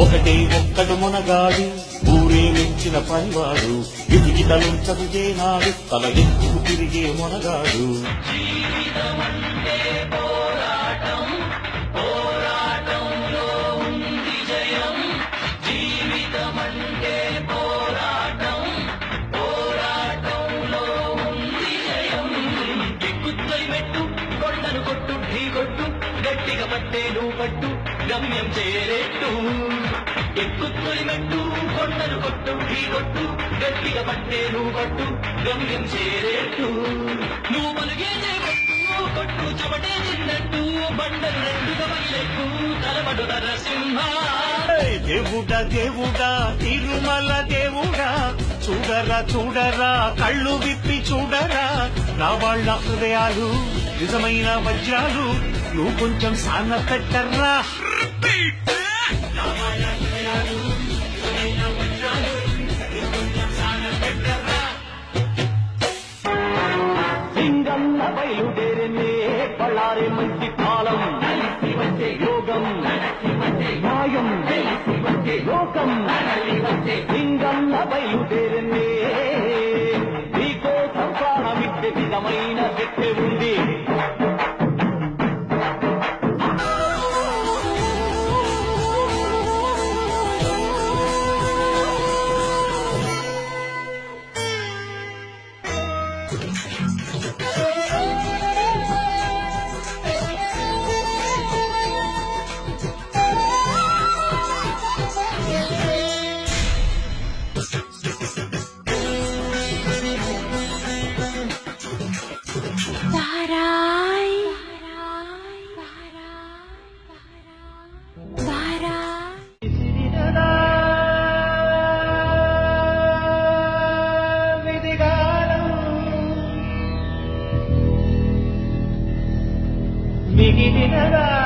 ఒకటే ఒక్కడు మునగాడు ఊరే మెచ్చిన పనివాడు ఎదిగి తలుంచదు ఏనాడు తల ఎత్తుకు తిరిగే మునగాడు గట్టిగా పట్టేను పట్టు గమ్యం చేరేట్టు ఎక్కుతులి మెట్టు కొండలు కొట్టు ఢీ కొట్టు గట్టిగా పట్టేను పట్టు గమ్యం చేరేట్టు నువ్వు పలుగే కొట్టు కొట్టు చెమటే చిన్నట్టు బండలు రెండుగా బయలెట్టు తలబడు నరసింహ దేవుడా దేవుడా తిరుమల దేవుడా చూడరా చూడరా కళ్ళు విప్పి చూడరా నా వాళ్ళ హృదయాలు నిజమైన వజ్రాలు నువ్వు కొంచెం సాన పెట్టర్రా సింగన్న బయలుదేరనే పళ్ళారే మంచి కాలం యోగం న్యాయం లోకం సింగన్న బయలుదేరనే నీకోసం ప్రాణమిచ్చే విధమైన శక్తి ఉంది మిగిలినదా